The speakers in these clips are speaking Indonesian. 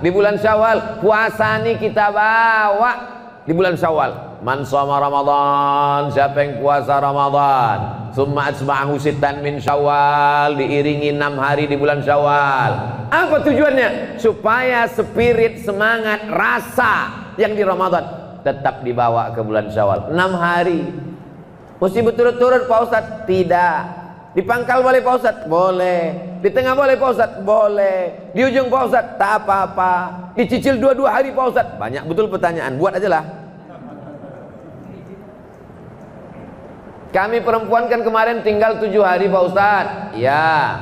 di bulan Syawal. Puasa nih kita bawa di bulan Syawal. Man shoma Ramadan, siapa yang puasa Ramadan, summa atba'ahu sittan min Syawal, diiringi 6 hari di bulan Syawal. Apa tujuannya? Supaya spirit, semangat, rasa yang di Ramadan tetap dibawa ke bulan Syawal. 6 hari. Mesti berturut-turut Pak Ustadz? Tidak. Di pangkal boleh Pak Ustadz? Boleh. Di tengah boleh Pak Ustadz? Boleh. Di ujung Pak Ustadz? Tak apa-apa. Dicicil 2 hari Pak Ustadz? Banyak betul pertanyaan. Buat aja lah. Kami perempuan kan kemarin tinggal 7 hari Pak Ustadz. Ya.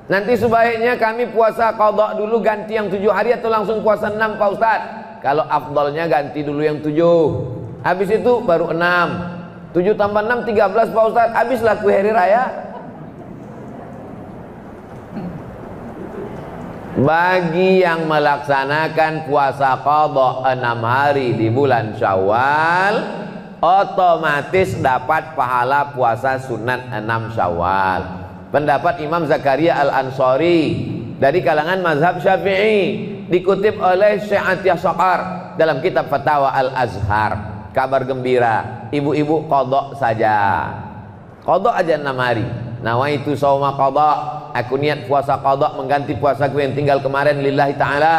Nanti sebaiknya kami puasa qadha dulu, ganti yang 7 hari, atau langsung puasa 6 Pak Ustadz? Kalau afdalnya ganti dulu yang 7. Habis itu baru 6. 7 tambah 6 13 Pak Ustadz. Habislah kue hari raya. Bagi yang melaksanakan puasa qadha 6 hari di bulan Syawal, otomatis dapat pahala puasa sunat 6 Syawal. Pendapat Imam Zakaria Al-Ansari dari kalangan mazhab Syafi'i, dikutip oleh Syekh Atiyah Shaqar dalam kitab Fatawa Al-Azhar. Kabar gembira, ibu-ibu qadha saja. Qadha aja 6 hari. Nawaitu shauma qadha, aku niat puasa qadha mengganti puasaku yang tinggal kemarin lillahi ta'ala.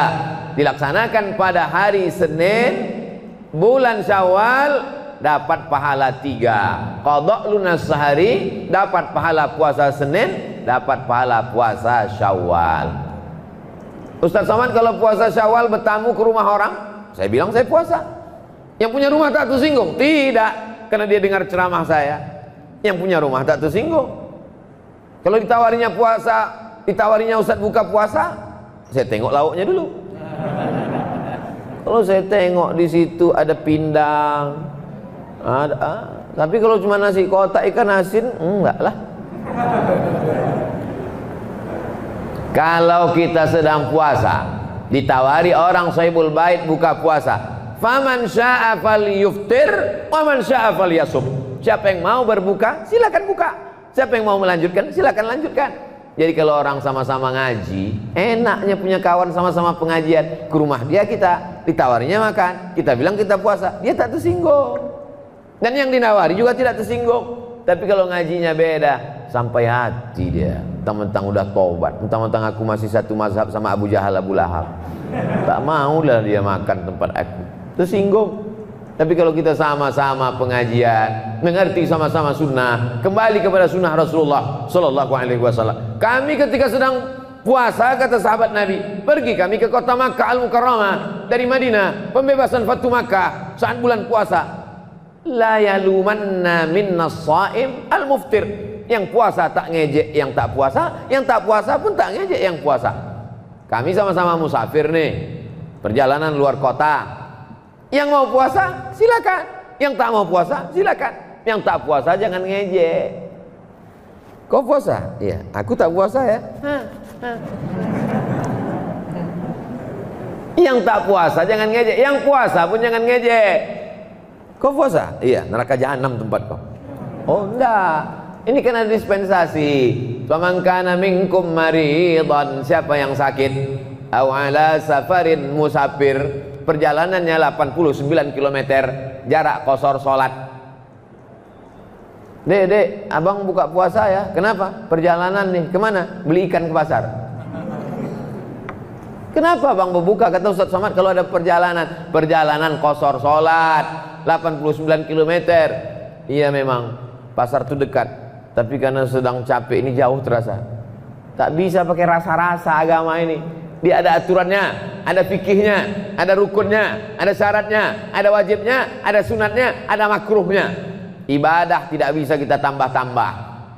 Dilaksanakan pada hari Senin bulan Syawal, dapat pahala 3. Qadha lunas sehari, dapat pahala puasa Senin, dapat pahala puasa Syawal. Ustaz Somad, kalau puasa Syawal bertamu ke rumah orang, saya bilang saya puasa. Yang punya rumah tak tersinggung? Tidak, karena dia dengar ceramah saya. Yang punya rumah tak tersinggung. Kalau ditawarinya puasa, ditawarinya Ustaz buka puasa, saya tengok lauknya dulu. Kalau saya tengok di situ ada pindang, tapi kalau cuma nasi kotak ikan asin, enggak lah. Kalau kita sedang puasa, ditawari orang sahibul bait buka puasa, faman syaa falyuftir wa man syaa falyasum. Siapa yang mau berbuka, silakan buka. Siapa yang mau melanjutkan, silakan lanjutkan. Jadi kalau orang sama-sama ngaji, enaknya punya kawan sama-sama pengajian, ke rumah dia kita, ditawarinya makan, kita bilang kita puasa, dia tak tersinggung. Dan yang dinawari juga tidak tersinggung. Tapi kalau ngajinya beda, sampai hati dia. Mentang-mentang udah tobat, mentang-mentang aku masih satu mazhab sama Abu Jahal, Abu Lahab, tak maulah dia makan tempat aku, tersinggung. Tapi kalau kita sama-sama pengajian, mengerti sama-sama sunnah, kembali kepada sunnah Rasulullah Sallallahu Alaihi Wasallam. Kami ketika sedang puasa, kata sahabat Nabi, pergi kami ke kota Makkah Al-Mukarramah dari Madinah, pembebasan Fatu Makkah saat bulan puasa. La yalumanna minna shaim al-muftir. Yang puasa tak ngejek yang tak puasa, yang tak puasa pun tak ngejek yang puasa. Kami sama-sama musafir nih, perjalanan luar kota. Yang mau puasa silakan, yang tak mau puasa silakan, yang tak puasa jangan ngejek. Kau puasa? Iya, aku tak puasa ya. Yang tak puasa jangan ngejek, yang puasa pun jangan ngejek. Kau puasa? Iya, neraka jahanam tempat kau. Oh enggak, ini kan ada dispensasi. Faman kana minkum maridan, siapa yang sakit, aw ala safarin musafir, perjalanannya 89 km, jarak qasar salat. Dek, abang buka puasa ya. Kenapa? Perjalanan nih, kemana? Beli ikan ke pasar. Kenapa bang berbuka? Kata Ustaz Somad, kalau ada perjalanan qasar salat 89 km. Iya memang, pasar itu dekat, tapi karena sedang capek ini jauh terasa. Tak bisa pakai rasa-rasa agama ini. Dia ada aturannya, ada fikihnya, ada rukunnya, ada syaratnya, ada wajibnya, ada sunatnya, ada makruhnya. Ibadah tidak bisa kita tambah-tambah,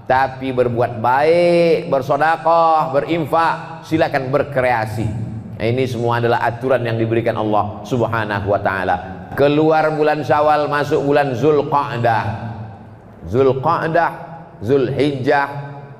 tapi berbuat baik, bersedekah, berinfak, silakan berkreasi. Nah, ini semua adalah aturan yang diberikan Allah Subhanahu wa taala. Keluar bulan Syawal, masuk bulan Zulqa'dah. Zulqa'dah, Zulhijjah,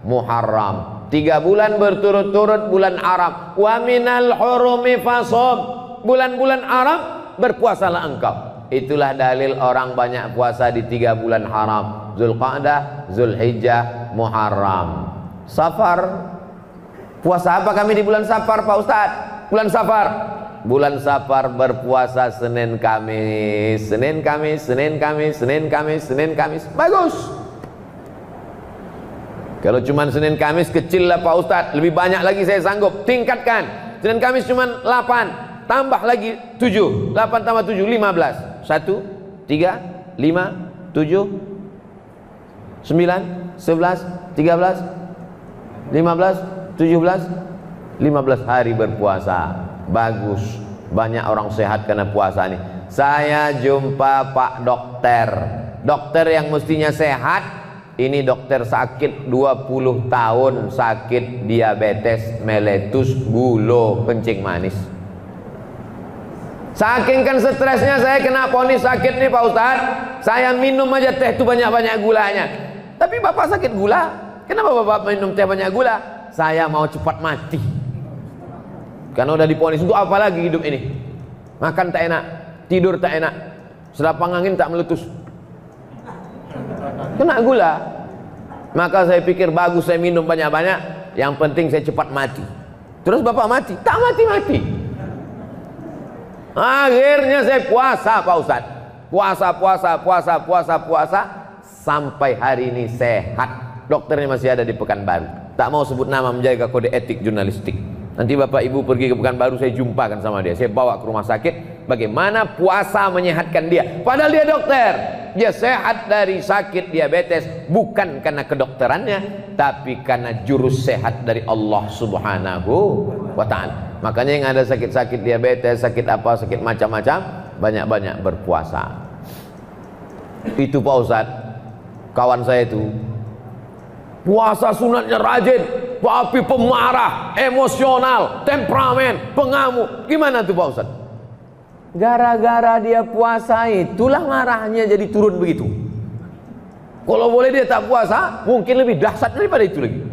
Muharram. 3 bulan berturut-turut bulan Arab. Wa minal hurumi fasum. Bulan-bulan Arab berpuasalah engkau. Itulah dalil orang banyak puasa di 3 bulan haram. Zulqa'dah, Zulhijjah, Muharram. Safar. Puasa apa kami di bulan Safar Pak Ustaz? bulan Safar. Bulan Safar berpuasa Senin Kamis, Senin Kamis, Senin Kamis, Senin Kamis, Senin Kamis. Bagus. Kalau cuma Senin Kamis kecil lah Pak Ustadz, lebih banyak lagi saya sanggup. Tingkatkan. Senin Kamis cuma 8, tambah lagi 7. 8 tambah 7 15. 1 3 5 7 9 11 13 15 17 15 hari berpuasa. Bagus, banyak orang sehat karena puasa nih. Saya jumpa Pak dokter, dokter yang mestinya sehat, ini dokter sakit 20 tahun, sakit diabetes meletus, gula, kencing manis. Saking kan stresnya saya kena vonis sakit nih Pak Ustadz, saya minum aja teh itu banyak-banyak gulanya. Tapi Bapak sakit gula, kenapa Bapak minum teh banyak gula? Saya mau cepat mati. Karena udah diponis, untuk apa lagi hidup ini? Makan tak enak, tidur tak enak, selapang angin tak meletus, kena gula. Maka saya pikir bagus saya minum banyak-banyak, yang penting saya cepat mati. Terus Bapak mati? Tak mati-mati. Akhirnya saya puasa Pak Ustadz, puasa sampai hari ini sehat. Dokternya masih ada di Pekanbaru, tak mau sebut nama, menjaga kode etik jurnalistik. Nanti Bapak Ibu pergi ke Pekanbaru, saya jumpakan sama dia, saya bawa ke rumah sakit, bagaimana puasa menyehatkan dia. Padahal dia dokter, dia sehat dari sakit diabetes, bukan karena kedokterannya, tapi karena jurus sehat dari Allah Subhanahu wa ta'ala. Makanya yang ada sakit-sakit diabetes, sakit apa, sakit macam-macam, banyak-banyak berpuasa. Itu Pak Ustadz, kawan saya itu puasa sunatnya rajin, tapi pemarah, emosional, temperamen, pengamuk. Gimana tuh Pak Ustadz? Gara-gara dia puasa itulah marahnya jadi turun begitu. Kalau boleh dia tak puasa, mungkin lebih dahsyat daripada itu lagi.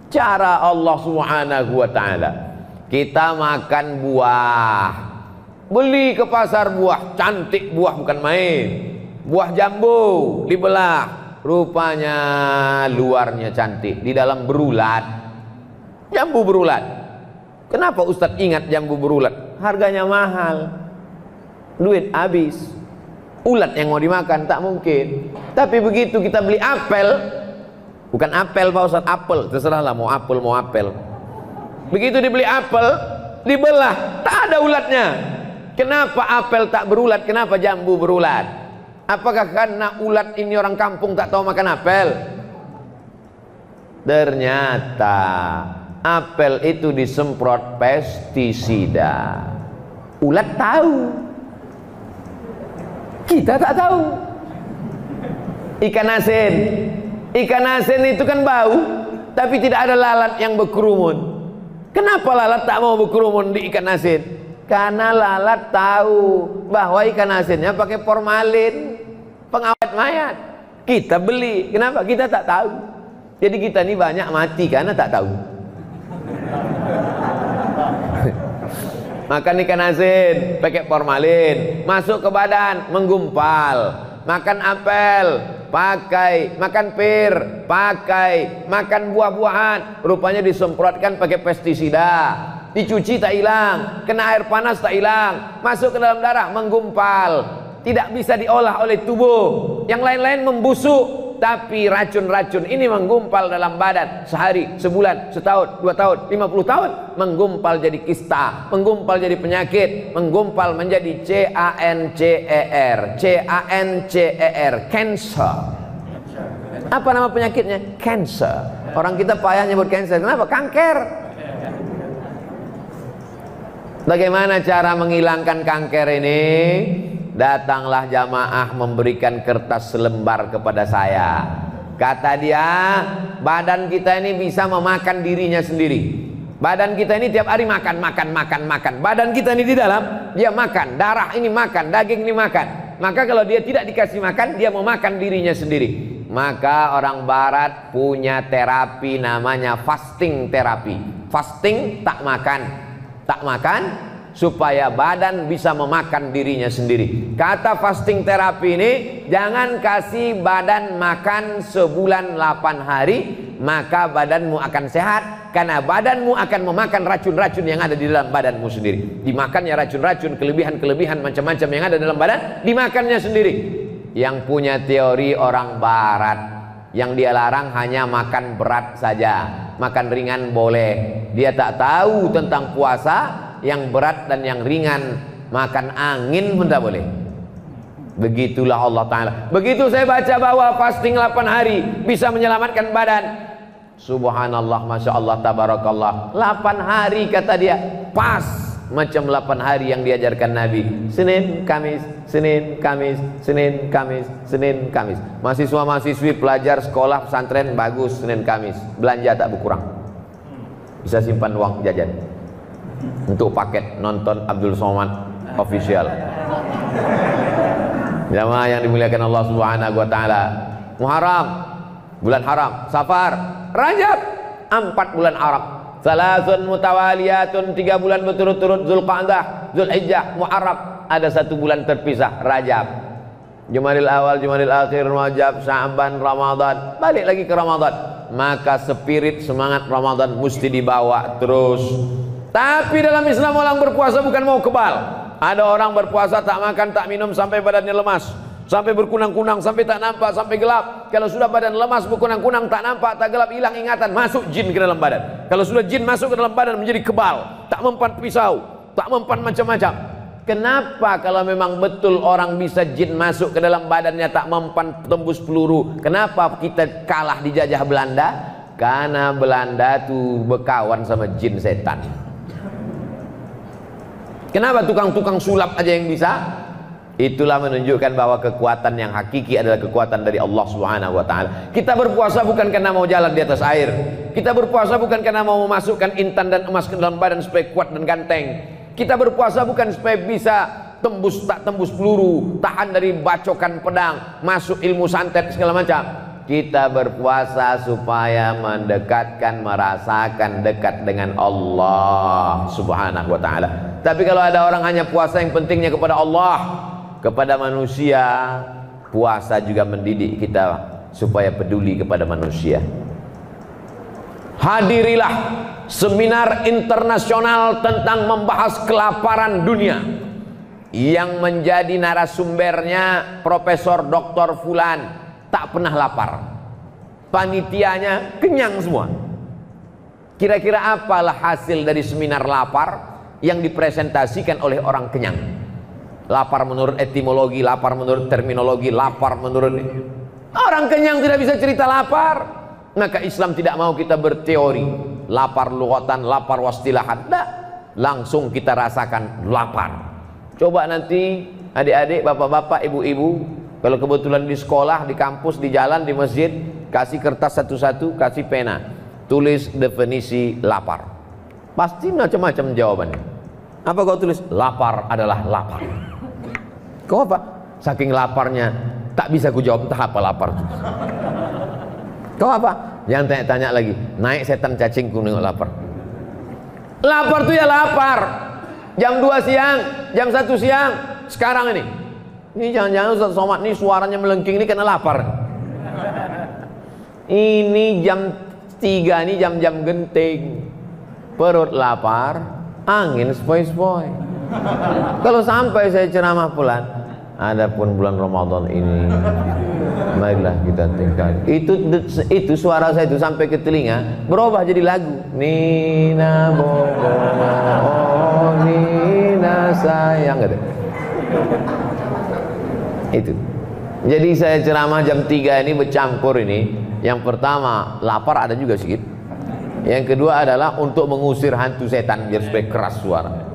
Cara Allah Subhanahu wa ta'ala, kita makan buah, beli ke pasar buah, cantik buah bukan main. Buah jambu dibelah, rupanya luarnya cantik, di dalam berulat. Jambu berulat. Kenapa Ustadz ingat jambu berulat? Harganya mahal, duit habis. Ulat yang mau dimakan tak mungkin. Tapi begitu kita beli apel, bukan apel Pak Ustadz, apel, terserahlah mau apel mau apel. Begitu dibeli apel, dibelah, tak ada ulatnya. Kenapa apel tak berulat? Kenapa jambu berulat? Apakah karena ulat ini orang kampung tak tahu makan apel? Ternyata apel itu disemprot pestisida. Ulat tahu, kita tak tahu. Ikan asin itu kan bau, tapi tidak ada lalat yang berkerumun. Kenapa lalat tak mau berkerumun di ikan asin? Karena lalat tahu bahwa ikan asinnya pakai formalin, pengawet mayat. Kita beli, kenapa? Kita tak tahu. Jadi kita ini banyak mati karena tak tahu. Makan ikan asin pakai formalin, masuk ke badan menggumpal. Makan apel pakai, makan pir pakai, makan buah-buahan rupanya disemprotkan pakai pestisida. Dicuci tak hilang, kena air panas tak hilang, masuk ke dalam darah menggumpal, tidak bisa diolah oleh tubuh. Yang lain-lain membusuk, tapi racun-racun ini menggumpal dalam badan sehari, sebulan, setahun, 2 tahun, 50 tahun, menggumpal jadi kista, menggumpal jadi penyakit, menggumpal menjadi CANCER, cancer. Apa nama penyakitnya? Cancer. Orang kita payah nyebut cancer, kenapa? Kanker. Bagaimana cara menghilangkan kanker ini? Datanglah jamaah memberikan kertas selembar kepada saya. Kata dia, badan kita ini bisa memakan dirinya sendiri. Badan kita ini tiap hari makan. Badan kita ini di dalam, dia makan. Darah ini makan, daging ini makan. Maka kalau dia tidak dikasih makan, dia mau makan dirinya sendiri. Maka orang barat punya terapi namanya fasting terapi. Fasting, tak makan supaya badan bisa memakan dirinya sendiri. Kata fasting terapi ini, jangan kasih badan makan sebulan 8 hari, maka badanmu akan sehat. karena badanmu akan memakan racun-racun yang ada di dalam badanmu sendiri. Dimakannya racun-racun, kelebihan-kelebihan macam-macam yang ada dalam badan, dimakannya sendiri. Yang punya teori orang barat, yang dia larang hanya makan berat saja, makan ringan boleh. Dia tak tahu tentang puasa, yang berat dan yang ringan, makan angin pun tak boleh. Begitulah Allah Ta'ala. Begitu saya baca bahwa fasting 8 hari bisa menyelamatkan badan, subhanallah, masya Allah, tabarakallah. 8 hari kata dia, pas macam 8 hari yang diajarkan Nabi. Senin, Kamis, Senin, Kamis, Senin, Kamis, Senin, Kamis. Mahasiswa-mahasiswi, pelajar sekolah pesantren, bagus Senin, Kamis. Belanja tak berkurang. Bisa simpan uang jajan untuk paket nonton Abdul Somad official. Jamaah yang dimuliakan Allah Subhanahu wa taala. Muharram, bulan haram. Safar, Rajab, 4 bulan Arab. Salasun mutawaliyatun, 3 bulan berturut-turut. Zulqa'dah, Zulhijjah, Muharram. Ada 1 bulan terpisah, Rajab. Jumadil awal, Jumadil akhir, Rajab, Sya'ban, Ramadan. Balik lagi ke Ramadan. Maka spirit semangat Ramadan mesti dibawa terus. Tapi dalam Islam orang berpuasa bukan mau kebal. Ada orang berpuasa tak makan tak minum sampai badannya lemas, sampai berkunang-kunang, sampai tak nampak, sampai gelap. Kalau sudah badan lemas, berkunang-kunang, tak nampak, tak gelap, hilang ingatan, masuk jin ke dalam badan. Kalau sudah jin masuk ke dalam badan menjadi kebal, tak mempan pisau, tak mempan macam-macam. Kenapa kalau memang betul orang bisa jin masuk ke dalam badannya tak mempan tembus peluru? Kenapa kita kalah dijajah Belanda? Karena Belanda tuh berkawan sama jin setan. Kenapa tukang-tukang sulap aja yang bisa? Itulah menunjukkan bahwa kekuatan yang hakiki adalah kekuatan dari Allah Subhanahu wa taala. Kita berpuasa bukan karena mau jalan di atas air. Kita berpuasa bukan karena mau memasukkan intan dan emas ke dalam badan supaya kuat dan ganteng. Kita berpuasa bukan supaya bisa tembus tak tembus peluru, tahan dari bacokan pedang, masuk ilmu santet segala macam. Kita berpuasa supaya mendekatkan, merasakan dekat dengan Allah Subhanahu wa ta'ala. Tapi kalau ada orang hanya puasa yang pentingnya kepada Allah, kepada manusia, puasa juga mendidik kita supaya peduli kepada manusia. Hadirilah seminar internasional tentang membahas kelaparan dunia yang menjadi narasumbernya Profesor Dr. Fulan. Tak pernah lapar, panitianya kenyang semua. Kira-kira apalah hasil dari seminar lapar yang dipresentasikan oleh orang kenyang? Lapar menurut etimologi, lapar menurut terminologi, lapar menurut orang kenyang tidak bisa cerita lapar. Maka Islam tidak mau kita berteori lapar lughatan, lapar wastilahan. Tidak, langsung kita rasakan lapar. Coba nanti adik-adik, bapak-bapak, ibu-ibu, kalau kebetulan di sekolah, di kampus, di jalan, di masjid, kasih kertas satu-satu, kasih pena, tulis definisi lapar. Pasti macam-macam jawabannya. Apa kau tulis? Lapar adalah lapar. Kau apa? Saking laparnya tak bisa ku jawab entah apa lapar. Kau apa? Jangan tanya-tanya lagi. Naik setan cacingku nengok lapar. Lapar tuh ya lapar. Jam 2 siang, jam 1 siang, sekarang ini. Ini jangan-jangan Ustaz Somad ini suaranya melengking ini karena lapar. Ini jam 3, ini jam-jam genting. Perut lapar, angin sepoi-sepoi. Kalau sampai saya ceramah pulang, adapun bulan Ramadan ini, marilah kita tinggal. Itu suara saya itu sampai ke telinga, berubah jadi lagu. Nina bobo, oh Nina sayang, gitu. Itu. Jadi saya ceramah jam 3 ini bercampur ini. Yang pertama, lapar ada juga sedikit. Yang kedua adalah untuk mengusir hantu setan biar supaya keras suara.